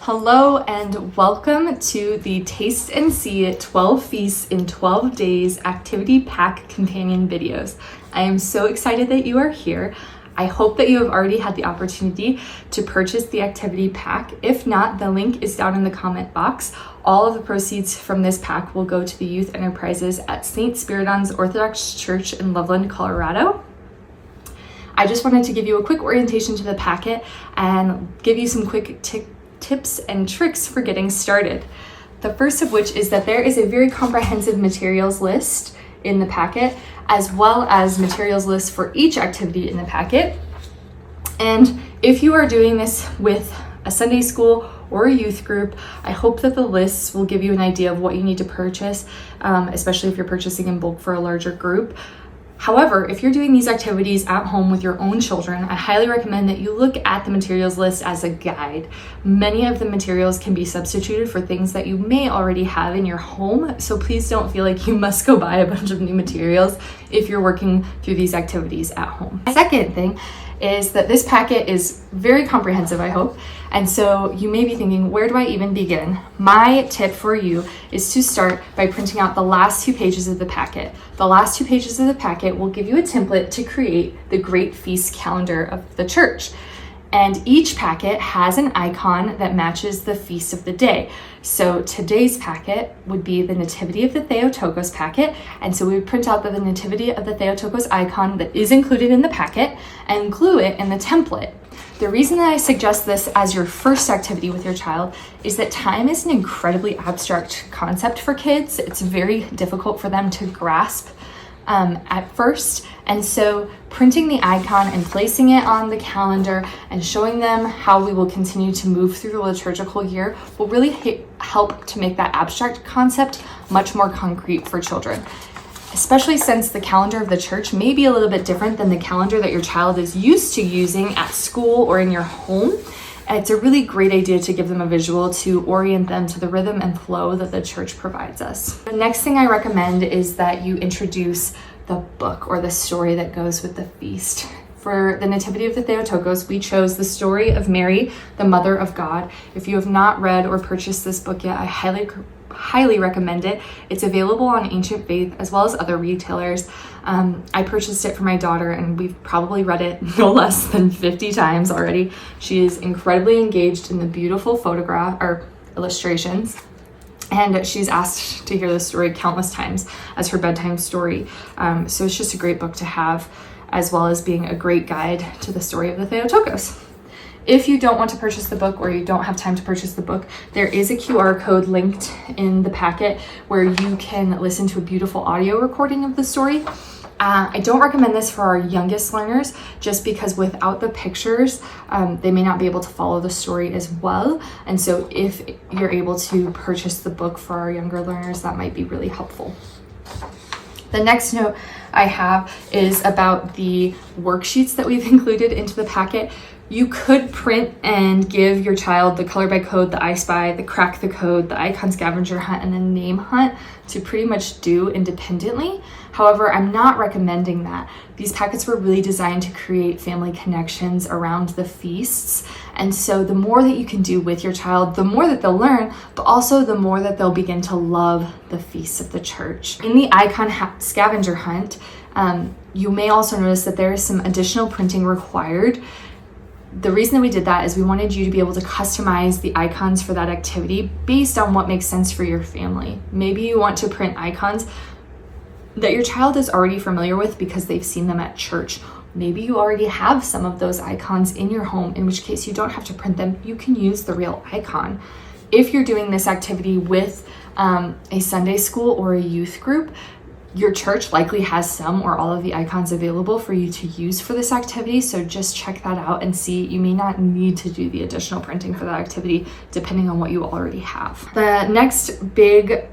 Hello and welcome to the Taste and See 12 Feasts in 12 Days Activity Pack companion videos. I am so excited that you are here. I hope that you have already had the opportunity to purchase the activity pack. If not, the link is down in the comment box. All of the proceeds from this pack will go to the youth enterprises at St. Spiridon's Orthodox Church in Loveland, Colorado. I just wanted to give you a quick orientation to the packet and give you some quick tips and tricks for getting started. The first of which is that there is a very comprehensive materials list in the packet, as well as materials lists for each activity in the packet. And if you are doing this with a Sunday school or a youth group, I hope that the lists will give you an idea of what you need to purchase, especially if you're purchasing in bulk for a larger group. However, if you're doing these activities at home with your own children, I highly recommend that you look at the materials list as a guide. Many of the materials can be substituted for things that you may already have in your home, so please don't feel like you must go buy a bunch of new materials if you're working through these activities at home. Second thing is that this packet is very comprehensive, I hope, and so you may be thinking, where do I even begin? My tip for you is to start by printing out the last 2 pages of the packet. The last 2 pages of the packet will give you a template to create the Great Feast Calendar of the church. And each packet has an icon that matches the feast of the day. So today's packet would be the Nativity of the Theotokos packet. And so we would print out the Nativity of the Theotokos icon that is included in the packet and glue it in the template. The reason that I suggest this as your first activity with your child is that time is an incredibly abstract concept for kids. It's very difficult for them to grasp at first. And so printing the icon and placing it on the calendar and showing them how we will continue to move through the liturgical year will really help to make that abstract concept much more concrete for children. Especially since the calendar of the church may be a little bit different than the calendar that your child is used to using at school or in your home. It's a really great idea to give them a visual to orient them to the rhythm and flow that the church provides us. The next thing I recommend is that you introduce the book or the story that goes with the feast. For the Nativity of the Theotokos, we chose the story of Mary, the Mother of God. If you have not read or purchased this book yet, I highly recommend it. It's available on Ancient Faith as well as other retailers. I purchased it for my daughter and we've probably read it no less than 50 times already. She is incredibly engaged in the beautiful photograph or illustrations, and she's asked to hear the story countless times as her bedtime story. So it's just a great book to have, as well as being a great guide to the story of the Theotokos. If you don't want to purchase the book or you don't have time to purchase the book, there is a QR code linked in the packet where you can listen to a beautiful audio recording of the story. I don't recommend this for our youngest learners just because without the pictures, they may not be able to follow the story as well. And so if you're able to purchase the book for our younger learners, that might be really helpful. The next note I have is about the worksheets that we've included into the packet. You could print and give your child the color by code, the I Spy, the crack the code, the icon scavenger hunt, and the name hunt to pretty much do independently. However, I'm not recommending that. These packets were really designed to create family connections around the feasts. And so the more that you can do with your child, the more that they'll learn, but also the more that they'll begin to love the feasts of the church. In the icon scavenger hunt, you may also notice that there is some additional printing required. The reason that we did that is we wanted you to be able to customize the icons for that activity based on what makes sense for your family. Maybe you want to print icons that your child is already familiar with because they've seen them at church. Maybe you already have some of those icons in your home, in which case you don't have to print them. You can use the real icon. If you're doing this activity with a Sunday school or a youth group, your church likely has some or all of the icons available for you to use for this activity, so just check that out and see. You may not need to do the additional printing for that activity depending on what you already have. The next big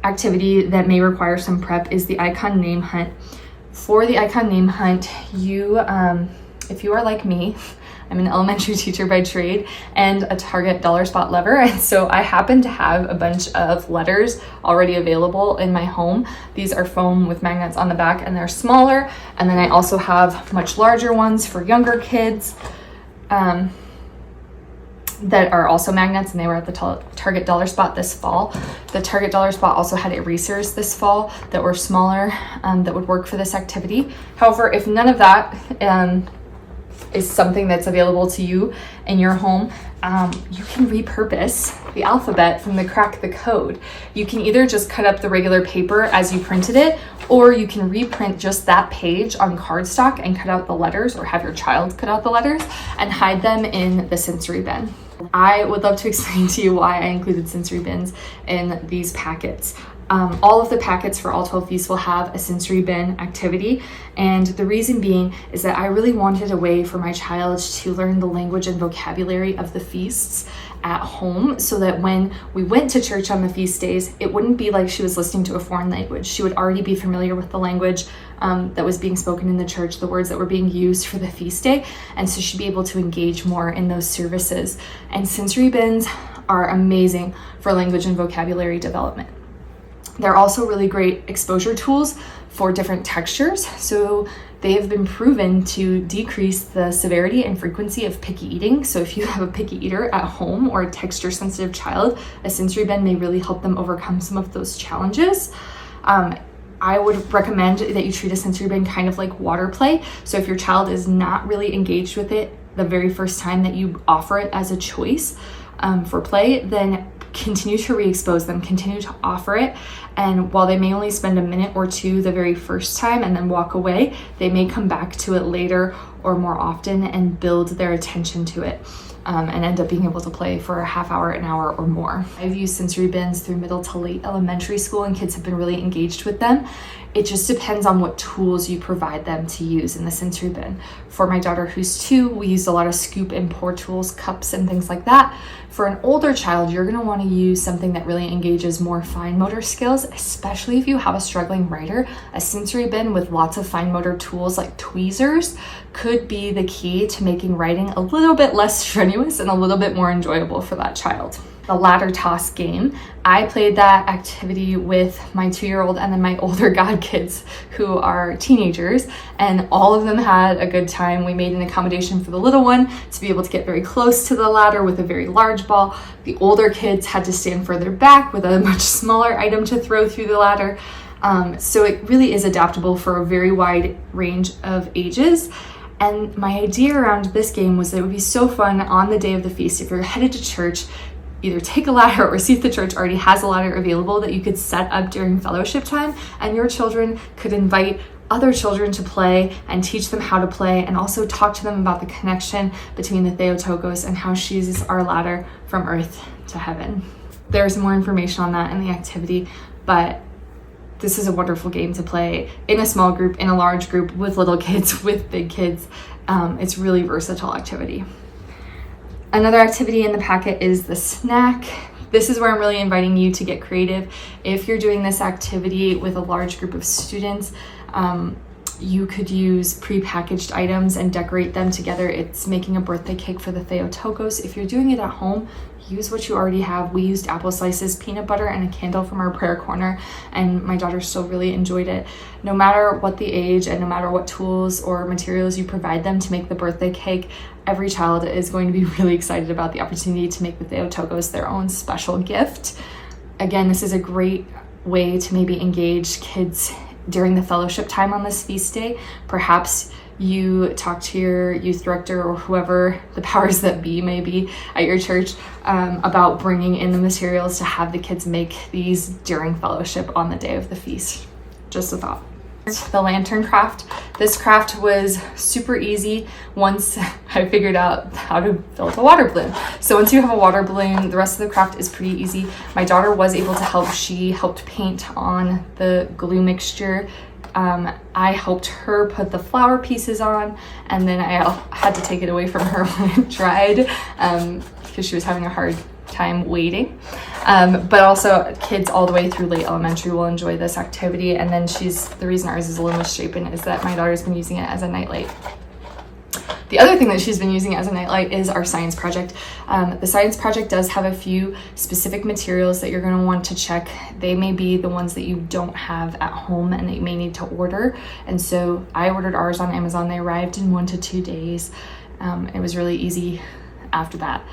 activity that may require some prep is the icon name hunt. For the icon name hunt, if you are like me, I'm an elementary teacher by trade and a Target dollar spot lover, and so I happen to have a bunch of letters already available in my home. These are foam with magnets on the back and they're smaller, and then I also have much larger ones for younger kids. that are also magnets, and they were at the Target Dollar Spot this fall. The Target Dollar Spot also had erasers this fall that were smaller, that would work for this activity. However, if none of that is something that's available to you in your home, you can repurpose the alphabet from the Crack the Code. You can either just cut up the regular paper as you printed it, or you can reprint just that page on cardstock and cut out the letters, or have your child cut out the letters and hide them in the sensory bin. I would love to explain to you why I included sensory bins in these packets. All of the packets for all 12 feasts will have a sensory bin activity, and the reason being is that I really wanted a way for my child to learn the language and vocabulary of the feasts at home, so that when we went to church on the feast days, it wouldn't be like she was listening to a foreign language. She would already be familiar with the language that was being spoken in the church, the words that were being used for the feast day, and so she'd be able to engage more in those services. And sensory bins are amazing for language and vocabulary development. They're also really great exposure tools for different textures. So they have been proven to decrease the severity and frequency of picky eating. So if you have a picky eater at home or a texture sensitive child, a sensory bin may really help them overcome some of those challenges. I would recommend that you treat a sensory bin kind of like water play. So if your child is not really engaged with it the very first time that you offer it as a choice for play, then continue to re-expose them, continue to offer it. And while they may only spend a minute or two the very first time and then walk away, they may come back to it later or more often and build their attention to it, and end up being able to play for a half hour, an hour or more. I've used sensory bins through middle to late elementary school, and kids have been really engaged with them. It just depends on what tools you provide them to use in the sensory bin. For my daughter who's 2, we used a lot of scoop and pour tools, cups and things like that. For an older child, you're gonna wanna use something that really engages more fine motor skills, especially if you have a struggling writer. A sensory bin with lots of fine motor tools like tweezers could be the key to making writing a little bit less strenuous and a little bit more enjoyable for that child. The ladder toss game, I played that activity with my 2-year-old and then my older godkids who are teenagers, and all of them had a good time. We made an accommodation for the little one to be able to get very close to the ladder with a very large ball. The older kids had to stand further back with a much smaller item to throw through the ladder. So it really is adaptable for a very wide range of ages. And my idea around this game was that it would be so fun on the day of the feast, if you're headed to church, either take a ladder or see if the church already has a ladder available that you could set up during fellowship time, and your children could invite other children to play and teach them how to play, and also talk to them about the connection between the Theotokos and how she is our ladder from earth to heaven. There's more information on that in the activity, but this is a wonderful game to play in a small group, in a large group, with little kids, with big kids. It's really versatile activity. Another activity in the packet is the snack. This is where I'm really inviting you to get creative. If you're doing this activity with a large group of students, you could use pre-packaged items and decorate them together. It's making a birthday cake for the Theotokos. If you're doing it at home, use what you already have. We used apple slices, peanut butter, and a candle from our prayer corner, and my daughter still really enjoyed it. No matter what the age and no matter what tools or materials you provide them to make the birthday cake, every child is going to be really excited about the opportunity to make the Theotokos their own special gift. Again, this is a great way to maybe engage kids during the fellowship time on this feast day. Perhaps you talk to your youth director or whoever the powers that be may be at your church about bringing in the materials to have the kids make these during fellowship on the day of the feast. Just a thought. The lantern craft. This craft was super easy once I figured out how to build a water balloon. So once you have a water balloon, the rest of the craft is pretty easy. My daughter was able to help. She helped paint on the glue mixture. I helped her put the flower pieces on, and then I had to take it away from her when it dried because she was having a hard time waiting. But also kids all the way through late elementary will enjoy this activity. And then the reason ours is a little misshapen is that my daughter's been using it as a nightlight. The other thing that she's been using as a nightlight is our science project. The science project does have a few specific materials that you're going to want to check. They may be the ones that you don't have at home and that you may need to order. And so I ordered ours on Amazon. They arrived in 1 to 2 days. It was really easy after that.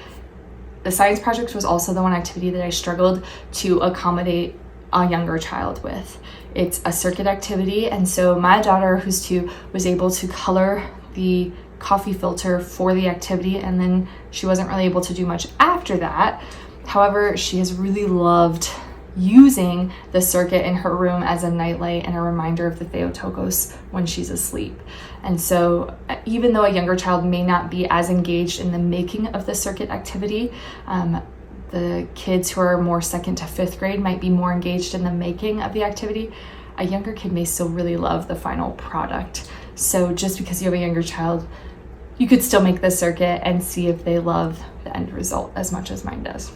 the science project was also the one activity that I struggled to accommodate a younger child with. It's a circuit activity, and so my daughter, who's 2, was able to color the coffee filter for the activity, and then she wasn't really able to do much after that. However, she has really loved using the circuit in her room as a nightlight and a reminder of the Theotokos when she's asleep. And so even though a younger child may not be as engaged in the making of the circuit activity, the kids who are more 2nd to 5th grade might be more engaged in the making of the activity. A younger kid may still really love the final product. So just because you have a younger child, you could still make the circuit and see if they love the end result as much as mine does.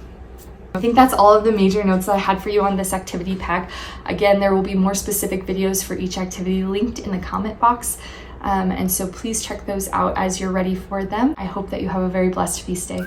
I think that's all of the major notes that I had for you on this activity pack. Again, there will be more specific videos for each activity linked in the comment box. And so please check those out as you're ready for them. I hope that you have a very blessed feast day.